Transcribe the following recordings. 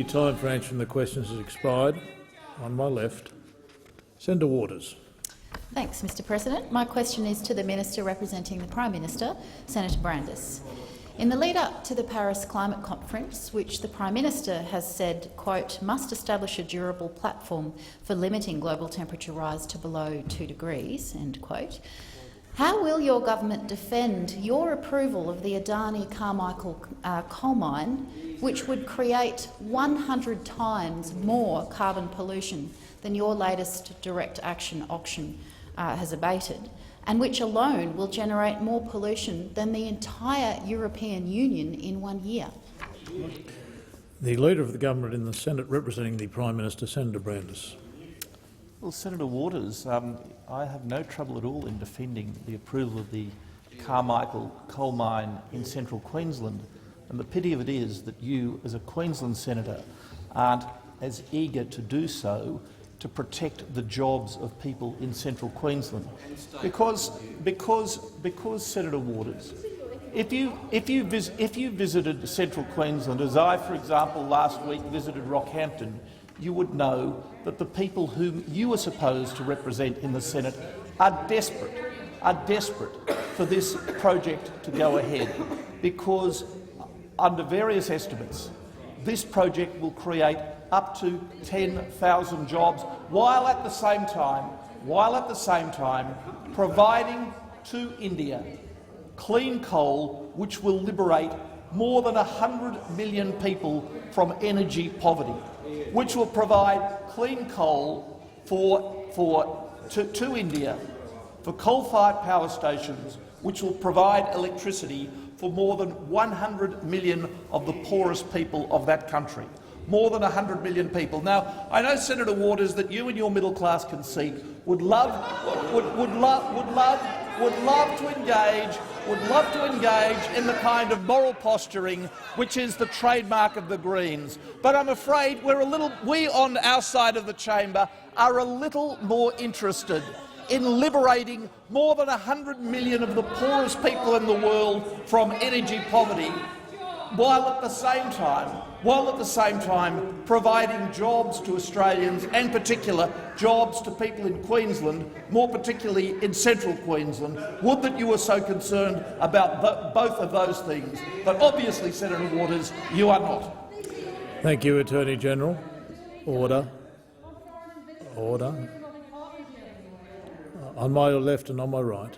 time for answering the questions has expired. On my left, Senator Waters. Thanks, Mr President. My question is to the Minister representing the Prime Minister, Senator Brandis. In the lead-up to the Paris Climate Conference, which the Prime Minister has said, quote, must establish a durable platform for limiting global temperature rise to below 2 degrees, end quote, how will your government defend your approval of the Adani Carmichael coal mine, which would create 100 times more carbon pollution than your latest direct action auction has abated, and which alone will generate more pollution than the entire European Union in 1 year? The Leader of the Government in the Senate representing the Prime Minister, Senator Brandis. Well, Senator Waters, I have no trouble at all in defending the approval of the Carmichael coal mine in central Queensland, and the pity of it is that you, as a Queensland senator, aren't as eager to do so to protect the jobs of people in central Queensland. Because Senator Waters, if you visited central Queensland, as I, for example, last week visited Rockhampton, you would know that the people whom you are supposed to represent in the Senate are desperate for this project to go ahead, because under various estimates, this project will create up to 10,000 jobs, while at the same time providing to India clean coal which will liberate more than 100 million people from energy poverty, which will provide clean coal to India for coal-fired power stations, which will provide electricity for more than 100 million of the poorest people of that country. More than 100 million people. Now, I know, Senator Waters, that you and your middle-class conceit would love to engage in the kind of moral posturing which is the trademark of the Greens. But I'm afraid we on our side of the chamber are a little more interested in liberating more than 100 million of the poorest people in the world from energy poverty, while at the same time providing jobs to Australians, and particular jobs to people in Queensland, more particularly in central Queensland. Would that you were so concerned about both of those things, but obviously, Senator Waters, you are not. Thank you, Attorney General. Order. Order. On my left and on my right.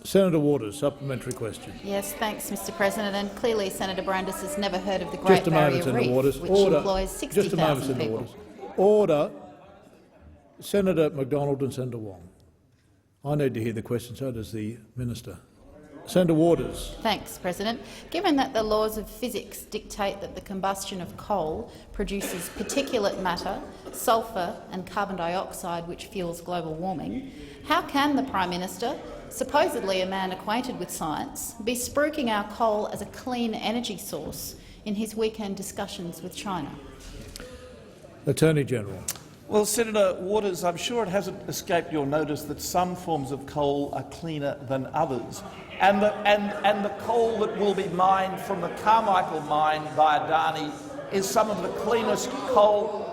Senator Waters, supplementary question. Yes, thanks, Mr President. And clearly Senator Brandis has never heard of the Great Barrier Reef, Waters. which Order. employs 60,000 people. Waters. Order. Senator McDonald and Senator Wong. I need to hear the question, so does the Minister. Senator Waters. Thanks, President. Given that the laws of physics dictate that the combustion of coal produces particulate matter, sulphur and carbon dioxide which fuels global warming, how can the Prime Minister, supposedly a man acquainted with science, be spruiking our coal as a clean energy source in his weekend discussions with China? Attorney General. Well, Senator Waters, I'm sure it hasn't escaped your notice that some forms of coal are cleaner than others, and the coal that will be mined from the Carmichael mine by Adani is some of the cleanest coal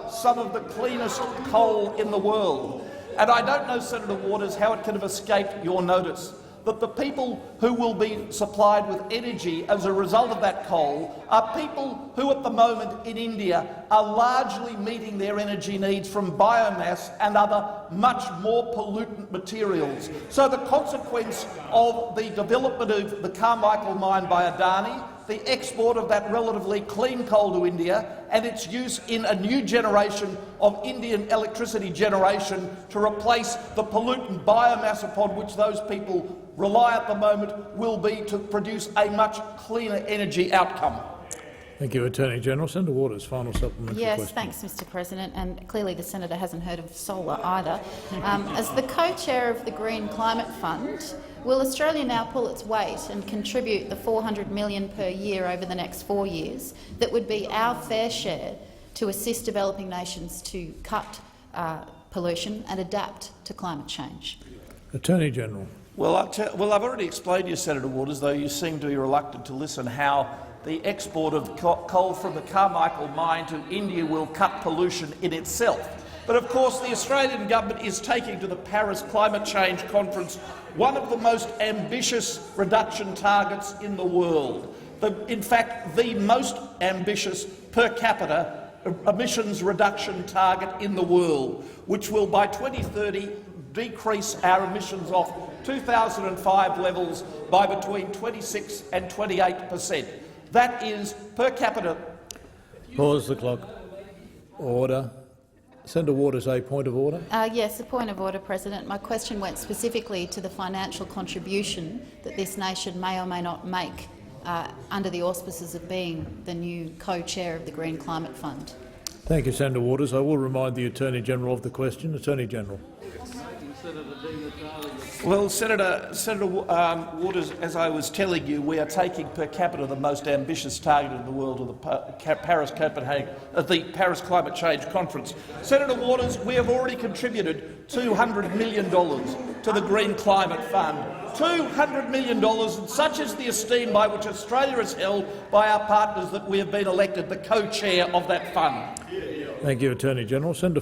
in the world. And I don't know, Senator Waters, how it could have escaped your notice that the people who will be supplied with energy as a result of that coal are people who at the moment in India are largely meeting their energy needs from biomass and other much more pollutant materials. So the consequence of the development of the Carmichael mine by Adani, the export of that relatively clean coal to India and its use in a new generation of Indian electricity generation to replace the pollutant biomass upon which those people rely at the moment will be to produce a much cleaner energy outcome. Thank you, Attorney General. Senator Waters, final supplementary question. Yes, thanks, Mr President. And clearly the senator hasn't heard of solar either. As the co-chair of the Green Climate Fund, will Australia now pull its weight and contribute the $400 million per year over the next 4 years that would be our fair share to assist developing nations to cut pollution and adapt to climate change? Attorney General. Well, I've already explained to you, Senator Waters, though you seem to be reluctant to listen, how the export of coal from the Carmichael mine to India will cut pollution in itself. But of course the Australian government is taking to the Paris Climate Change Conference one of the most ambitious reduction targets in the world. In fact, the most ambitious per capita emissions reduction target in the world, which will by 2030 decrease our emissions off 2005 levels by between 26 and 28%. That is per capita. Pause the clock. Order. Senator Waters, a point of order. Yes, a point of order, President. My question went specifically to the financial contribution that this nation may or may not make under the auspices of being the new co-chair of the Green Climate Fund. Thank you, Senator Waters. I will remind the Attorney-General of the question. Attorney-General. Well, Senator Waters, as I was telling you, we are taking per capita the most ambitious target in the world of the Paris Climate Change Conference. Senator Waters, we have already contributed $200 million to the Green Climate Fund. $200 million, and such is the esteem by which Australia is held by our partners that we have been elected the co-chair of that fund. Thank you, Attorney-General. Senator